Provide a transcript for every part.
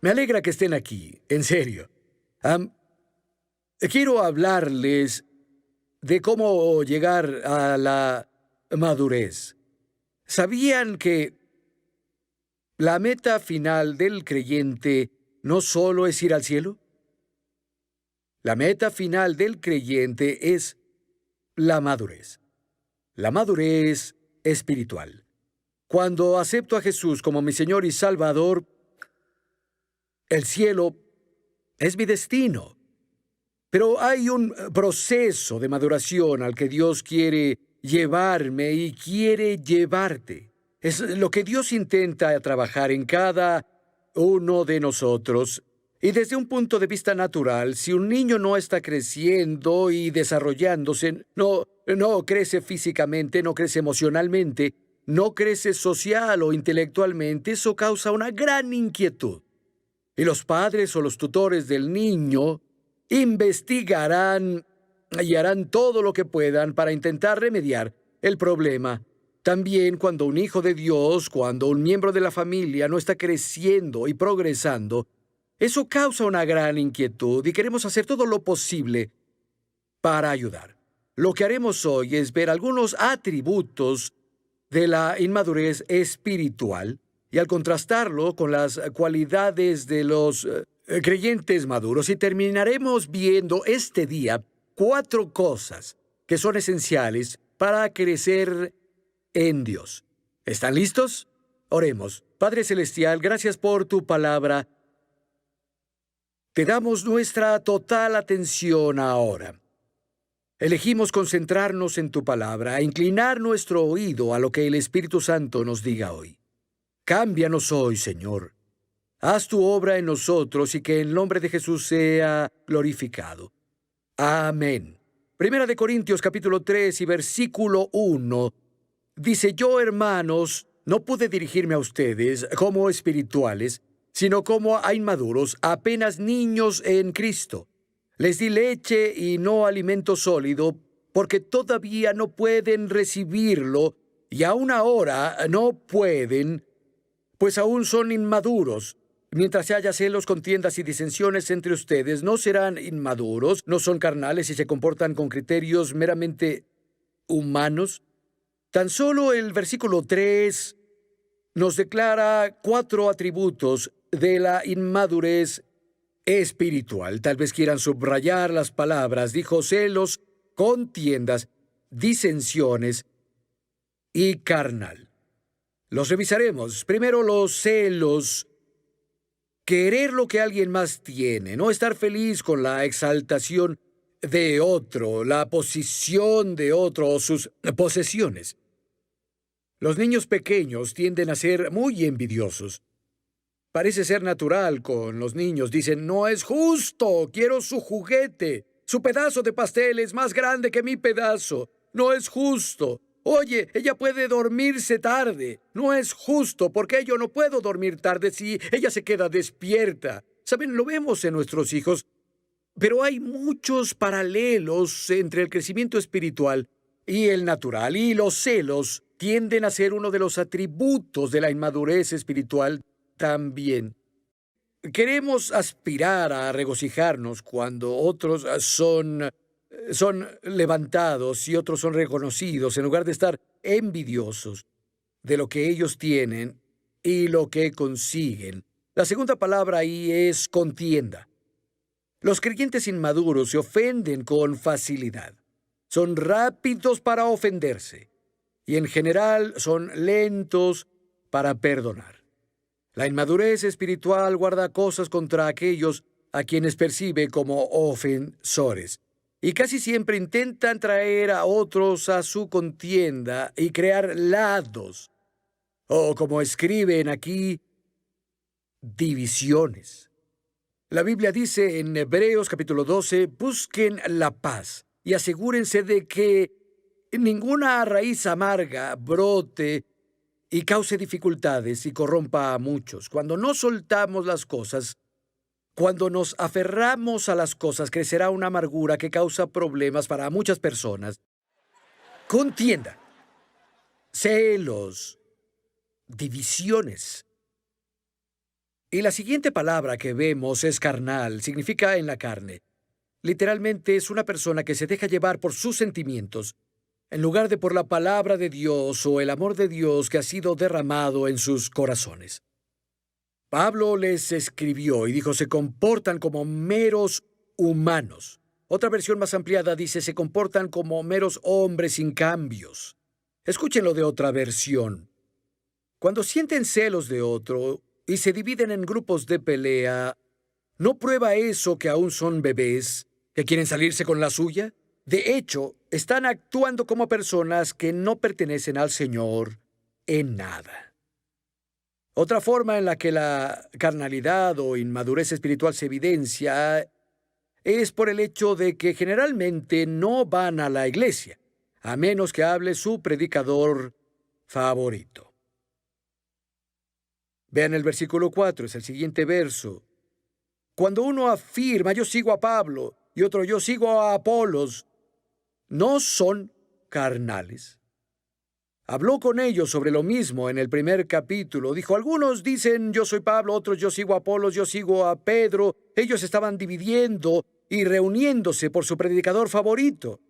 Me alegra que estén aquí, en serio. Am, Quiero hablarles de cómo llegar a la madurez. ¿Sabían que la meta final del creyente no solo es ir al cielo? La meta final del creyente es la madurez. La madurez espiritual. Cuando acepto a Jesús como mi Señor y Salvador, el cielo es mi destino. Pero hay un proceso de maduración al que Dios quiere llevarme y quiere llevarte. Es lo que Dios intenta trabajar en cada uno de nosotros. Y desde un punto de vista natural, si un niño no está creciendo y desarrollándose, no crece físicamente, no crece emocionalmente, no crece social o intelectualmente, eso causa una gran inquietud. Y los padres o los tutores del niño investigarán y harán todo lo que puedan para intentar remediar el problema. También cuando un hijo de Dios, cuando un miembro de la familia no está creciendo y progresando, eso causa una gran inquietud y queremos hacer todo lo posible para ayudar. Lo que haremos hoy es ver algunos atributos de la inmadurez espiritual y al contrastarlo con las cualidades de los creyentes maduros, y terminaremos viendo este día 4 cosas que son esenciales para crecer en Dios. ¿Están listos? Oremos. Padre Celestial, gracias por tu palabra. Te damos nuestra total atención ahora. Elegimos concentrarnos en tu palabra, inclinar nuestro oído a lo que el Espíritu Santo nos diga hoy. Cámbianos hoy, Señor. Haz tu obra en nosotros y que el nombre de Jesús sea glorificado. Amén. Primera de Corintios capítulo 3 y versículo 1 dice: yo, hermanos, no pude dirigirme a ustedes como espirituales, sino como a inmaduros, apenas niños en Cristo. Les di leche y no alimento sólido, porque todavía no pueden recibirlo, y aún ahora no pueden, pues aún son inmaduros. Mientras haya celos, contiendas y disensiones entre ustedes, no serán inmaduros, no son carnales y se comportan con criterios meramente humanos. Tan solo el versículo 3 nos declara 4 atributos de la inmadurez espiritual. Tal vez quieran subrayar las palabras. Dijo celos, contiendas, disensiones y carnal. Los revisaremos. Primero, los celos. Querer lo que alguien más tiene, no estar feliz con la exaltación de otro, la posición de otro o sus posesiones. Los niños pequeños tienden a ser muy envidiosos. Parece ser natural con los niños. Dicen: no es justo, quiero su juguete. Su pedazo de pastel es más grande que mi pedazo. No es justo. Oye, ella puede dormirse tarde. No es justo, porque yo no puedo dormir tarde si ella se queda despierta. Saben, lo vemos en nuestros hijos, pero hay muchos paralelos entre el crecimiento espiritual y el natural, y los celos tienden a ser uno de los atributos de la inmadurez espiritual también. Queremos aspirar a regocijarnos cuando otros son levantados y otros son reconocidos, en lugar de estar envidiosos de lo que ellos tienen y lo que consiguen. La segunda palabra ahí es contienda. Los creyentes inmaduros se ofenden con facilidad. Son rápidos para ofenderse y en general son lentos para perdonar. La inmadurez espiritual guarda cosas contra aquellos a quienes percibe como ofensores, y casi siempre intentan traer a otros a su contienda y crear lados, o como escriben aquí, divisiones. La Biblia dice en Hebreos capítulo 12, busquen la paz y asegúrense de que ninguna raíz amarga brote y cause dificultades y corrompa a muchos. Cuando no soltamos las cosas, cuando nos aferramos a las cosas, crecerá una amargura que causa problemas para muchas personas. Contienda, celos, divisiones. Y la siguiente palabra que vemos es carnal, significa en la carne. Literalmente es una persona que se deja llevar por sus sentimientos, en lugar de por la palabra de Dios o el amor de Dios que ha sido derramado en sus corazones. Pablo les escribió y dijo, se comportan como meros humanos. Otra versión más ampliada dice, se comportan como meros hombres sin cambios. Escúchenlo de otra versión. Cuando sienten celos de otro y se dividen en grupos de pelea, ¿no prueba eso que aún son bebés, que quieren salirse con la suya? De hecho, están actuando como personas que no pertenecen al Señor en nada. Otra forma en la que la carnalidad o inmadurez espiritual se evidencia es por el hecho de que generalmente no van a la iglesia, a menos que hable su predicador favorito. Vean el versículo 4, es el siguiente verso. Cuando uno afirma, yo sigo a Pablo, y otro, yo sigo a Apolos, ¿no son carnales? Habló con ellos sobre lo mismo en el primer capítulo. Dijo, algunos dicen, yo soy Pablo, otros, yo sigo a Apolos, yo sigo a Pedro. Ellos estaban dividiendo y reuniéndose por su predicador favorito.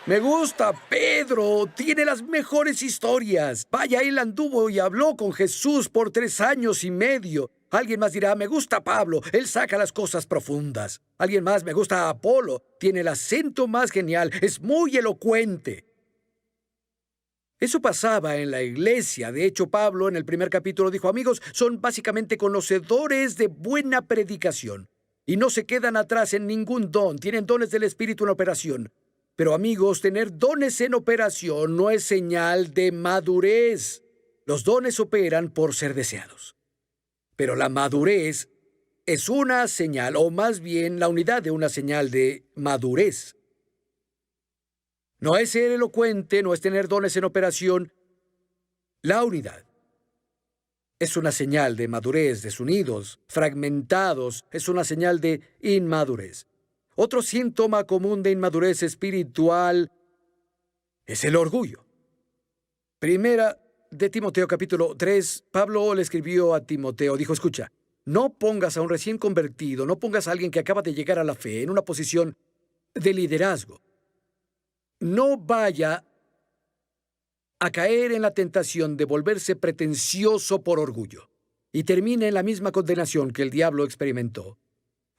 Me gusta Pedro, tiene las mejores historias. Vaya, él anduvo y habló con Jesús por 3 años y medio. Alguien más dirá, me gusta Pablo, él saca las cosas profundas. Alguien más, me gusta Apolo, tiene el acento más genial, es muy elocuente. Eso pasaba en la iglesia. De hecho, Pablo en el primer capítulo dijo, amigos, son básicamente conocedores de buena predicación y no se quedan atrás en ningún don, tienen dones del Espíritu en operación. Pero amigos, tener dones en operación no es señal de madurez. Los dones operan por ser deseados. Pero la madurez es una señal, o más bien la unidad de una señal de madurez. No es ser elocuente, no es tener dones en operación. La unidad es una señal de madurez, desunidos, fragmentados, es una señal de inmadurez. Otro síntoma común de inmadurez espiritual es el orgullo. Primera de Timoteo capítulo 3, Pablo le escribió a Timoteo, dijo, escucha, no pongas a un recién convertido, no pongas a alguien que acaba de llegar a la fe en una posición de liderazgo. No vaya a caer en la tentación de volverse pretencioso por orgullo y termine en la misma condenación que el diablo experimentó.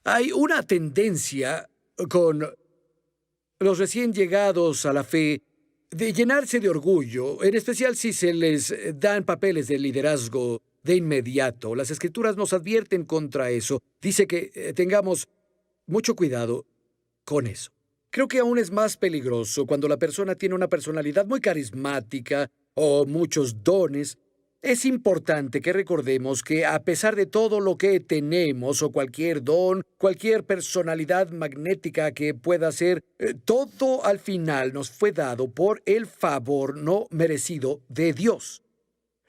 Hay una tendencia con los recién llegados a la fe de llenarse de orgullo, en especial si se les dan papeles de liderazgo de inmediato. Las Escrituras nos advierten contra eso. Dice que tengamos mucho cuidado con eso. Creo que aún es más peligroso cuando la persona tiene una personalidad muy carismática o muchos dones. Es importante que recordemos que a pesar de todo lo que tenemos o cualquier don, cualquier personalidad magnética que pueda ser, todo al final nos fue dado por el favor no merecido de Dios.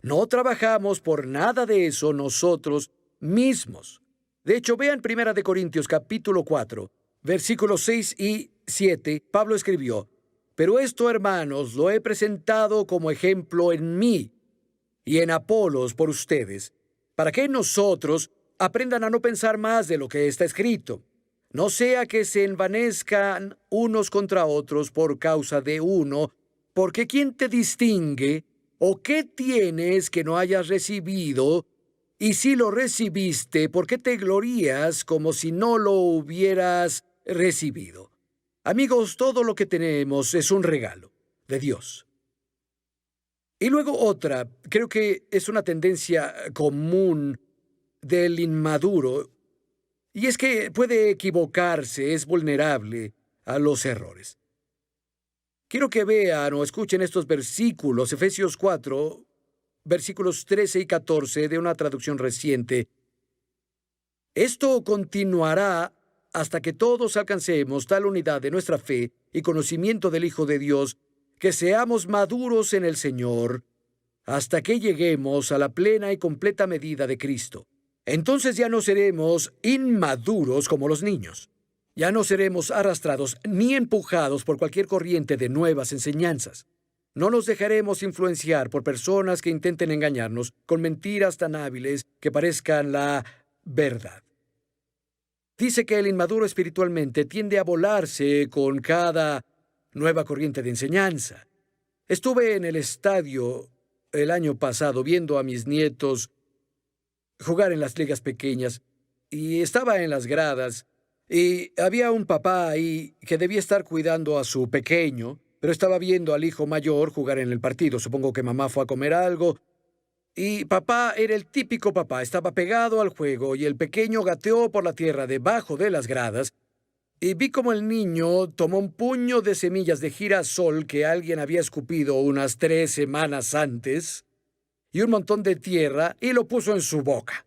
No trabajamos por nada de eso nosotros mismos. De hecho, vean 1 Corintios capítulo 4, versículos 6 y 7, Pablo escribió, pero esto, hermanos, lo he presentado como ejemplo en mí y en Apolos por ustedes, para que nosotros aprendan a no pensar más de lo que está escrito. No sea que se envanezcan unos contra otros por causa de uno, porque ¿quién te distingue? ¿O qué tienes que no hayas recibido? Y si lo recibiste, ¿por qué te glorías como si no lo hubieras recibido? Amigos, todo lo que tenemos es un regalo de Dios. Y luego otra, creo que es una tendencia común del inmaduro, y es que puede equivocarse, es vulnerable a los errores. Quiero que vean o escuchen estos versículos, Efesios 4, versículos 13 y 14 de una traducción reciente. Esto continuará hasta que todos alcancemos tal unidad de nuestra fe y conocimiento del Hijo de Dios, que seamos maduros en el Señor, hasta que lleguemos a la plena y completa medida de Cristo. Entonces ya no seremos inmaduros como los niños. Ya no seremos arrastrados ni empujados por cualquier corriente de nuevas enseñanzas. No nos dejaremos influenciar por personas que intenten engañarnos con mentiras tan hábiles que parezcan la verdad. Dice que el inmaduro espiritualmente tiende a volarse con cada nueva corriente de enseñanza. Estuve en el estadio el año pasado viendo a mis nietos jugar en las ligas pequeñas y estaba en las gradas y había un papá ahí que debía estar cuidando a su pequeño, pero estaba viendo al hijo mayor jugar en el partido. Supongo que mamá fue a comer algo y papá era el típico papá, estaba pegado al juego y el pequeño gateó por la tierra debajo de las gradas y vi como el niño tomó un puño de semillas de girasol que alguien había escupido unas 3 semanas antes y un montón de tierra y lo puso en su boca.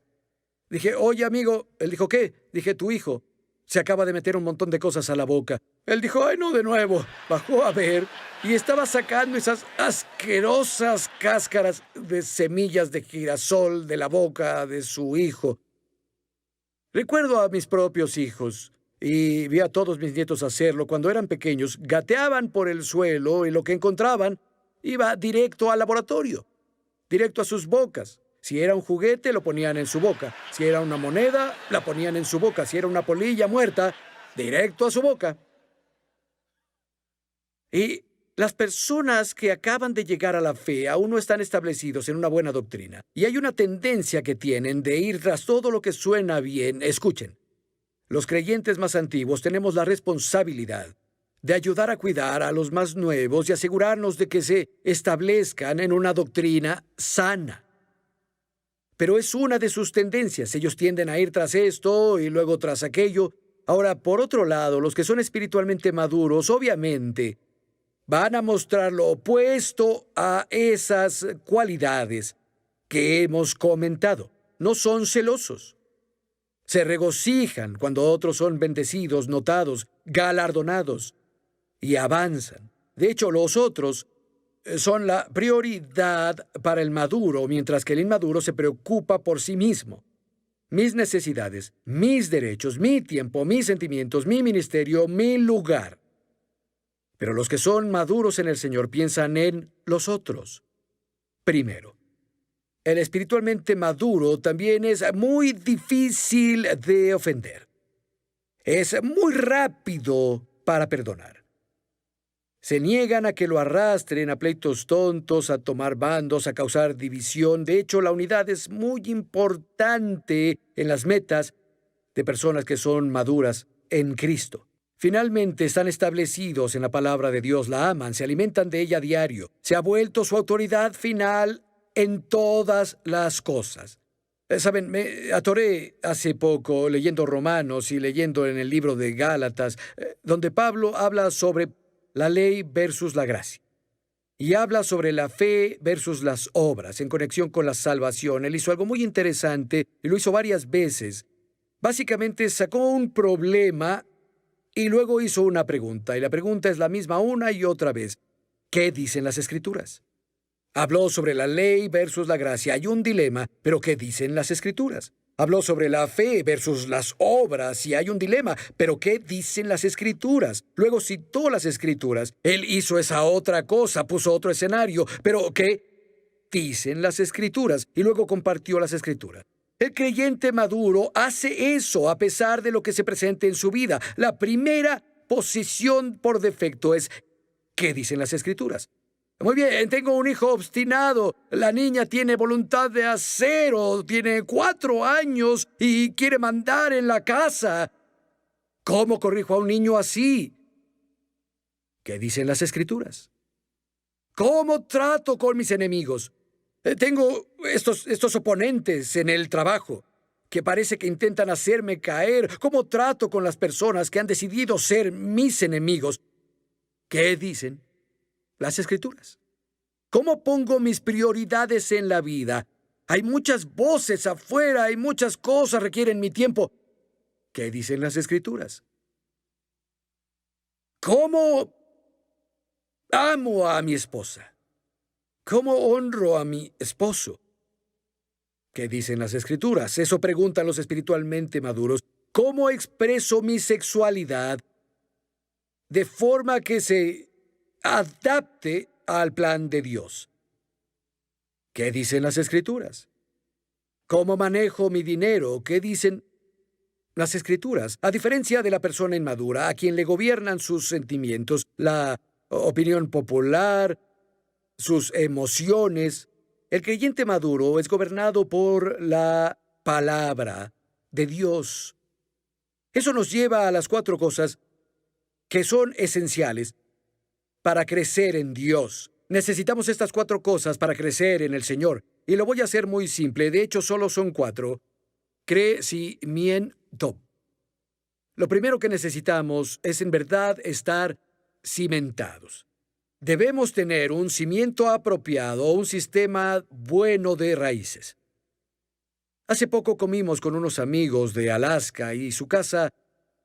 Dije, oye, amigo. Él dijo, ¿qué? Dije, tu hijo se acaba de meter un montón de cosas a la boca. Él dijo, ay, no, de nuevo. Bajó a ver y estaba sacando esas asquerosas cáscaras de semillas de girasol de la boca de su hijo. Recuerdo a mis propios hijos y vi a todos mis nietos hacerlo cuando eran pequeños. Gateaban por el suelo y lo que encontraban iba directo al laboratorio, directo a sus bocas. Si era un juguete, lo ponían en su boca. Si era una moneda, la ponían en su boca. Si era una polilla muerta, directo a su boca. Y las personas que acaban de llegar a la fe aún no están establecidos en una buena doctrina. Y hay una tendencia que tienen de ir tras todo lo que suena bien. Escuchen, los creyentes más antiguos tenemos la responsabilidad de ayudar a cuidar a los más nuevos y asegurarnos de que se establezcan en una doctrina sana. Pero es una de sus tendencias. Ellos tienden a ir tras esto y luego tras aquello. Ahora, por otro lado, los que son espiritualmente maduros, obviamente, van a mostrar lo opuesto a esas cualidades que hemos comentado. No son celosos. Se regocijan cuando otros son bendecidos, notados, galardonados y avanzan. De hecho, los otros son la prioridad para el maduro, mientras que el inmaduro se preocupa por sí mismo. Mis necesidades, mis derechos, mi tiempo, mis sentimientos, mi ministerio, mi lugar. Pero los que son maduros en el Señor piensan en los otros. Primero, el espiritualmente maduro también es muy difícil de ofender. Es muy rápido para perdonar. Se niegan a que lo arrastren a pleitos tontos, a tomar bandos, a causar división. De hecho, la unidad es muy importante en las metas de personas que son maduras en Cristo. Finalmente están establecidos en la palabra de Dios, la aman, se alimentan de ella a diario. Se ha vuelto su autoridad final en todas las cosas. Saben, me atoré hace poco leyendo Romanos y leyendo en el libro de Gálatas, donde Pablo habla sobre la ley versus la gracia. Y habla sobre la fe versus las obras en conexión con la salvación. Él hizo algo muy interesante y lo hizo varias veces. Básicamente sacó un problema y luego hizo una pregunta. Y la pregunta es la misma una y otra vez. ¿Qué dicen las Escrituras? Habló sobre la ley versus la gracia. Hay un dilema, pero ¿qué dicen las Escrituras? Habló sobre la fe versus las obras y hay un dilema, pero ¿qué dicen las Escrituras? Luego citó las Escrituras. Él hizo esa otra cosa, puso otro escenario, pero ¿qué dicen las Escrituras? Y luego compartió las Escrituras. El creyente maduro hace eso a pesar de lo que se presente en su vida. La primera posición por defecto es ¿qué dicen las Escrituras? Muy bien, tengo un hijo obstinado. La niña tiene voluntad de acero, tiene 4 años y quiere mandar en la casa. ¿Cómo corrijo a un niño así? ¿Qué dicen las Escrituras? ¿Cómo trato con mis enemigos? Tengo estos oponentes en el trabajo que parece que intentan hacerme caer. ¿Cómo trato con las personas que han decidido ser mis enemigos? ¿Qué dicen las Escrituras? ¿Cómo pongo mis prioridades en la vida? Hay muchas voces afuera y muchas cosas requieren mi tiempo. ¿Qué dicen las Escrituras? ¿Cómo amo a mi esposa? ¿Cómo honro a mi esposo? ¿Qué dicen las Escrituras? Eso preguntan los espiritualmente maduros. ¿Cómo expreso mi sexualidad de forma que se adapte al plan de Dios. ¿Qué dicen las Escrituras? ¿Cómo manejo mi dinero? ¿Qué dicen las Escrituras? A diferencia de la persona inmadura, a quien le gobiernan sus sentimientos, la opinión popular, sus emociones, el creyente maduro es gobernado por la palabra de Dios. Eso nos lleva a las 4 cosas que son esenciales para crecer en Dios. Necesitamos estas 4 cosas para crecer en el Señor. Y lo voy a hacer muy simple. De hecho, solo son 4. Crecimiento. Lo primero que necesitamos es en verdad estar cimentados. Debemos tener un cimiento apropiado, un sistema bueno de raíces. Hace poco comimos con unos amigos de Alaska y su casa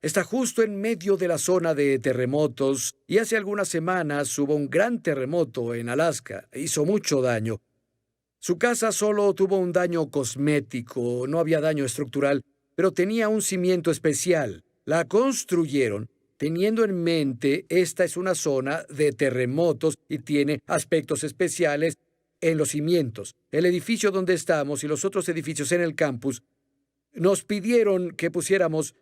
está justo en medio de la zona de terremotos, y hace algunas semanas hubo un gran terremoto en Alaska. Hizo mucho daño. Su casa solo tuvo un daño cosmético, no había daño estructural, pero tenía un cimiento especial. La construyeron teniendo en mente esta es una zona de terremotos y tiene aspectos especiales en los cimientos. El edificio donde estamos y los otros edificios en el campus nos pidieron que pusiéramos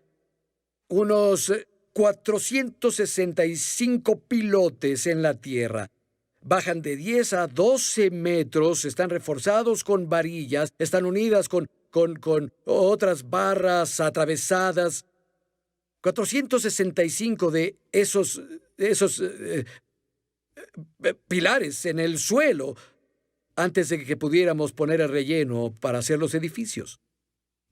unos 465 pilotes en la tierra. Bajan de 10 a 12 metros, están reforzados con varillas, están unidas con otras barras atravesadas. 465 de esos pilares en el suelo antes de que pudiéramos poner el relleno para hacer los edificios.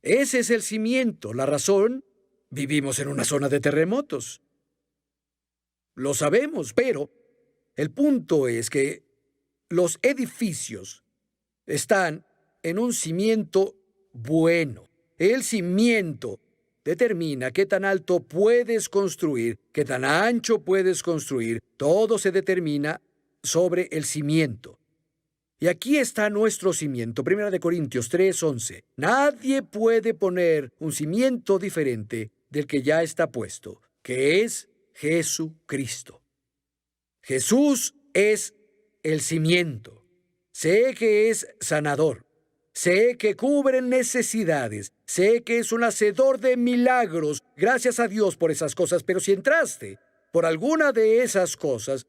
Ese es el cimiento, la razón. Vivimos en una zona de terremotos. Lo sabemos, pero el punto es que los edificios están en un cimiento bueno. El cimiento determina qué tan alto puedes construir, qué tan ancho puedes construir. Todo se determina sobre el cimiento. Y aquí está nuestro cimiento. 1 Corintios 3:11. Nadie puede poner un cimiento diferente del que ya está puesto, que es Jesucristo. Jesús es el cimiento. Sé que es sanador. Sé que cubre necesidades. Sé que es un hacedor de milagros. Gracias a Dios por esas cosas. Pero si entraste por alguna de esas cosas,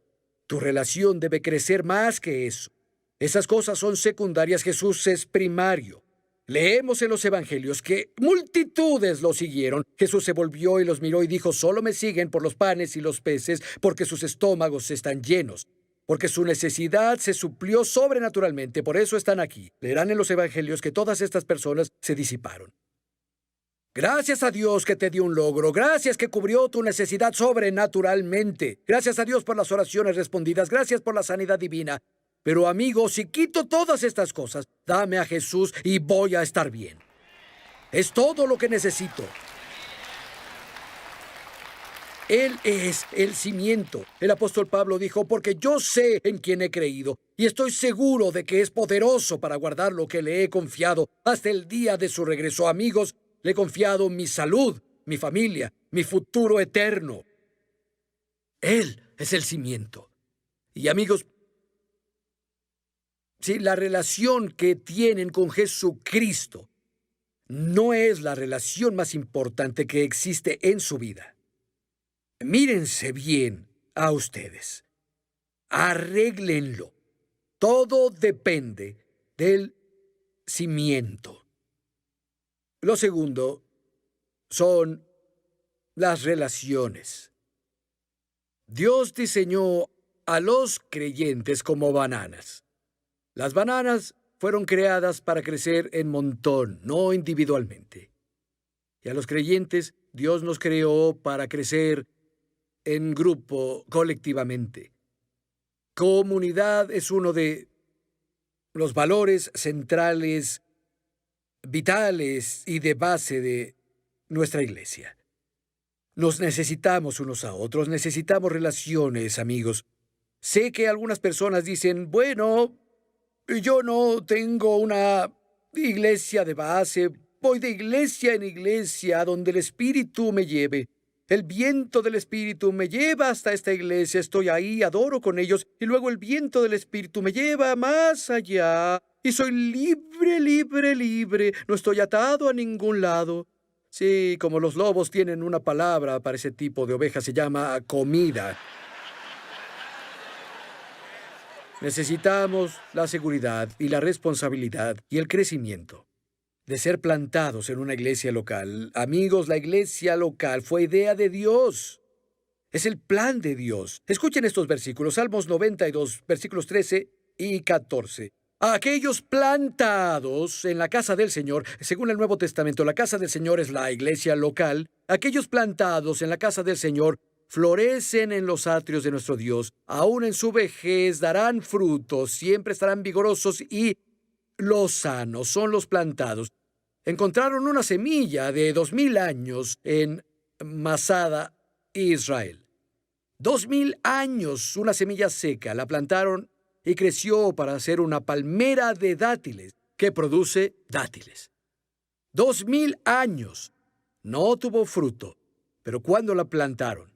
tu relación debe crecer más que eso. Esas cosas son secundarias. Jesús es primario. Leemos en los evangelios que multitudes lo siguieron. Jesús se volvió y los miró y dijo: solo me siguen por los panes y los peces, porque sus estómagos están llenos, porque su necesidad se suplió sobrenaturalmente. Por eso están aquí. Leerán en los evangelios que todas estas personas se disiparon. Gracias a Dios que te dio un logro. Gracias que cubrió tu necesidad sobrenaturalmente. Gracias a Dios por las oraciones respondidas. Gracias por la sanidad divina. Pero, amigo, si quito todas estas cosas, dame a Jesús y voy a estar bien. Es todo lo que necesito. Él es el cimiento. El apóstol Pablo dijo: porque yo sé en quién he creído y estoy seguro de que es poderoso para guardar lo que le he confiado hasta el día de su regreso. Amigos, le he confiado mi salud, mi familia, mi futuro eterno. Él es el cimiento. Y, amigos, si la relación que tienen con Jesucristo no es la relación más importante que existe en su vida, mírense bien a ustedes. Arréglenlo. Todo depende del cimiento. Lo segundo son las relaciones. Dios diseñó a los creyentes como bananas. Las bananas fueron creadas para crecer en montón, no individualmente. Y a los creyentes, Dios nos creó para crecer en grupo, colectivamente. Comunidad es uno de los valores centrales, vitales y de base de nuestra iglesia. Nos necesitamos unos a otros, necesitamos relaciones, amigos. Sé que algunas personas dicen: bueno, yo no tengo una iglesia de base, voy de iglesia en iglesia donde el Espíritu me lleve. El viento del Espíritu me lleva hasta esta iglesia, estoy ahí, adoro con ellos, y luego el viento del Espíritu me lleva más allá, y soy libre, libre, libre, no estoy atado a ningún lado. Sí, como los lobos tienen una palabra para ese tipo de ovejas, se llama comida. Necesitamos la seguridad y la responsabilidad y el crecimiento de ser plantados en una iglesia local. Amigos, la iglesia local fue idea de Dios. Es el plan de Dios. Escuchen estos versículos, Salmos 92, versículos 13 y 14. A aquellos plantados en la casa del Señor, según el Nuevo Testamento, la casa del Señor es la iglesia local. Aquellos plantados en la casa del Señor florecen en los atrios de nuestro Dios. Aún en su vejez darán frutos, siempre estarán vigorosos y lozanos. Son los plantados. Encontraron una semilla de 2000 años en Masada, Israel. 2000 años, una semilla seca. La plantaron y creció para ser una palmera de dátiles que produce dátiles. 2000 años. No tuvo fruto, pero cuando la plantaron,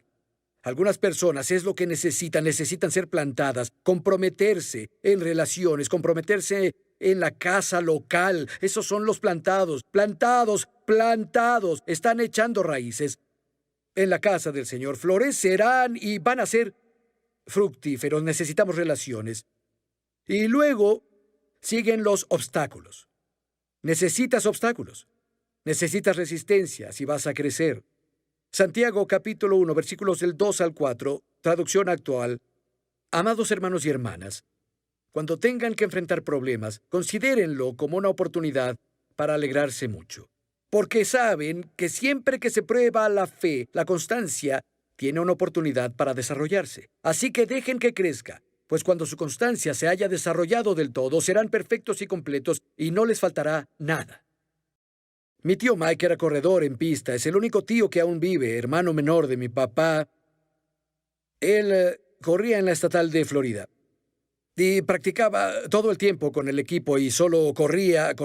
algunas personas es lo que necesitan ser plantadas, comprometerse en relaciones, comprometerse en la casa local. Esos son los plantados, plantados, plantados. Están echando raíces en la casa del Señor. Florecerán y van a ser fructíferos. Necesitamos relaciones. Y luego siguen los obstáculos. Necesitas obstáculos. Necesitas resistencia si vas a crecer. Santiago capítulo 1, versículos del 2 al 4, traducción actual. Amados hermanos y hermanas, cuando tengan que enfrentar problemas, considérenlo como una oportunidad para alegrarse mucho. Porque saben que siempre que se prueba la fe, la constancia tiene una oportunidad para desarrollarse. Así que dejen que crezca, pues cuando su constancia se haya desarrollado del todo, serán perfectos y completos y no les faltará nada. Mi tío Mike era corredor en pista. Es el único tío que aún vive, hermano menor de mi papá. Él corría en la estatal de Florida. Y practicaba todo el tiempo con el equipo y solo corría.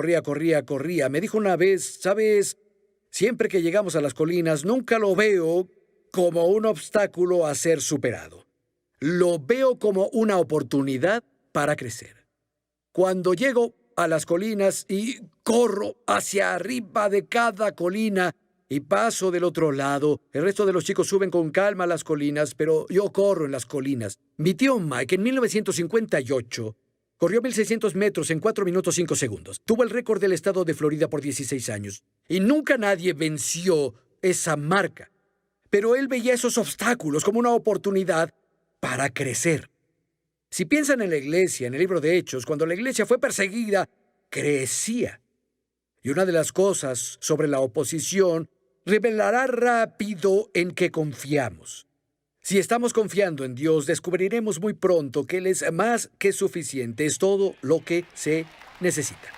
Me dijo una vez, ¿sabes? Siempre que llegamos a las colinas, nunca lo veo como un obstáculo a ser superado. Lo veo como una oportunidad para crecer. Cuando llego a las colinas y corro hacia arriba de cada colina y paso del otro lado. El resto de los chicos suben con calma a las colinas, pero yo corro en las colinas. Mi tío Mike, en 1958, corrió 1,600 metros en 4 minutos 5 segundos. Tuvo el récord del estado de Florida por 16 años. Y nunca nadie venció esa marca. Pero él veía esos obstáculos como una oportunidad para crecer. Si piensan en la iglesia, en el libro de Hechos, cuando la iglesia fue perseguida, crecía. Y una de las cosas sobre la oposición revelará rápido en qué confiamos. Si estamos confiando en Dios, descubriremos muy pronto que Él es más que suficiente, es todo lo que se necesita.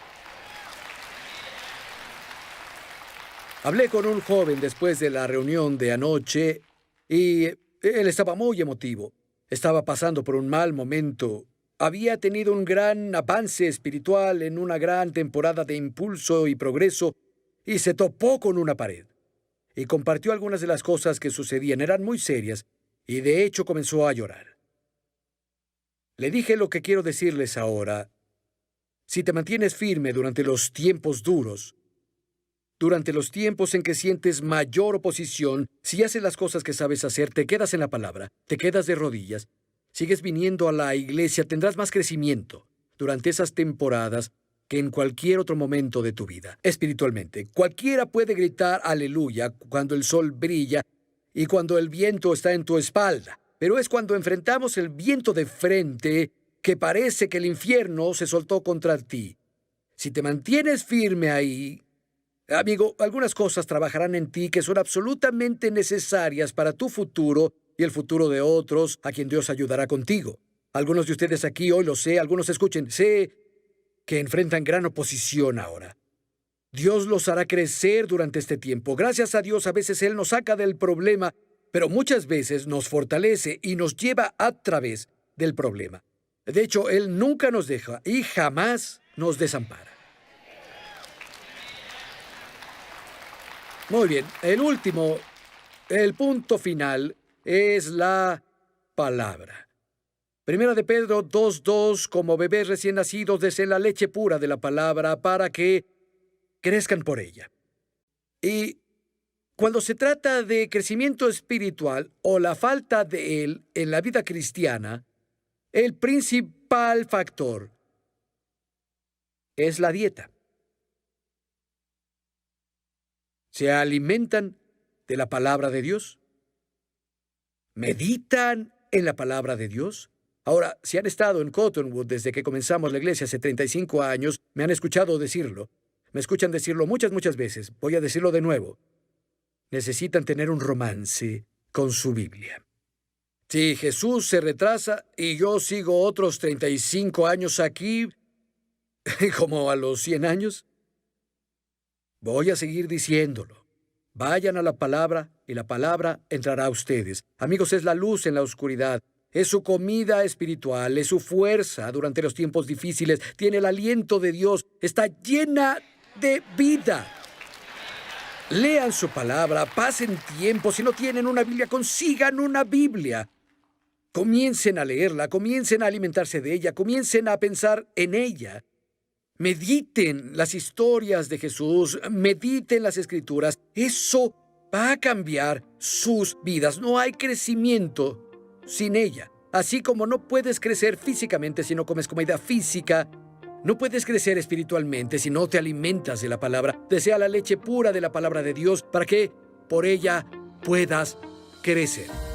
Hablé con un joven después de la reunión de anoche y él estaba muy emotivo. Estaba pasando por un mal momento. Había tenido un gran avance espiritual en una gran temporada de impulso y progreso y se topó con una pared. Y compartió algunas de las cosas que sucedían. Eran muy serias y de hecho comenzó a llorar. Le dije lo que quiero decirles ahora. Si te mantienes firme durante los tiempos duros, durante los tiempos en que sientes mayor oposición, si haces las cosas que sabes hacer, te quedas en la palabra, te quedas de rodillas, sigues viniendo a la iglesia, tendrás más crecimiento durante esas temporadas que en cualquier otro momento de tu vida, espiritualmente. Cualquiera puede gritar aleluya cuando el sol brilla y cuando el viento está en tu espalda, pero es cuando enfrentamos el viento de frente que parece que el infierno se soltó contra ti. Si te mantienes firme ahí, amigo, algunas cosas trabajarán en ti que son absolutamente necesarias para tu futuro y el futuro de otros a quien Dios ayudará contigo. Algunos de ustedes aquí hoy lo sé, algunos escuchen, sé que enfrentan gran oposición ahora. Dios los hará crecer durante este tiempo. Gracias a Dios, a veces Él nos saca del problema, pero muchas veces nos fortalece y nos lleva a través del problema. De hecho, Él nunca nos deja y jamás nos desampara. Muy bien, el último El punto final es la palabra. Primera de Pedro 2:2, como bebés recién nacidos, deseen la leche pura de la palabra para que crezcan por ella. Y cuando se trata de crecimiento espiritual o la falta de él en la vida cristiana, el principal factor es la dieta. ¿Se alimentan de la palabra de Dios? ¿Meditan en la palabra de Dios? Ahora, si han estado en Cottonwood desde que comenzamos la iglesia hace 35 años, me han escuchado decirlo. Me escuchan decirlo muchas veces. Voy a decirlo de nuevo. Necesitan tener un romance con su Biblia. Si Jesús se retrasa y yo sigo otros 35 años aquí, como a los 100 años, voy a seguir diciéndolo. Vayan a la palabra y la palabra entrará a ustedes. Amigos, es la luz en la oscuridad. Es su comida espiritual, es su fuerza durante los tiempos difíciles. Tiene el aliento de Dios. Está llena de vida. Lean su palabra, pasen tiempo. Si no tienen una Biblia, consigan una Biblia. Comiencen a leerla, comiencen a alimentarse de ella, comiencen a pensar en ella. Mediten las historias de Jesús, mediten las Escrituras. Eso va a cambiar sus vidas. No hay crecimiento sin ella. Así como no puedes crecer físicamente si no comes comida física, no puedes crecer espiritualmente si no te alimentas de la palabra. Desea la leche pura de la palabra de Dios para que por ella puedas crecer.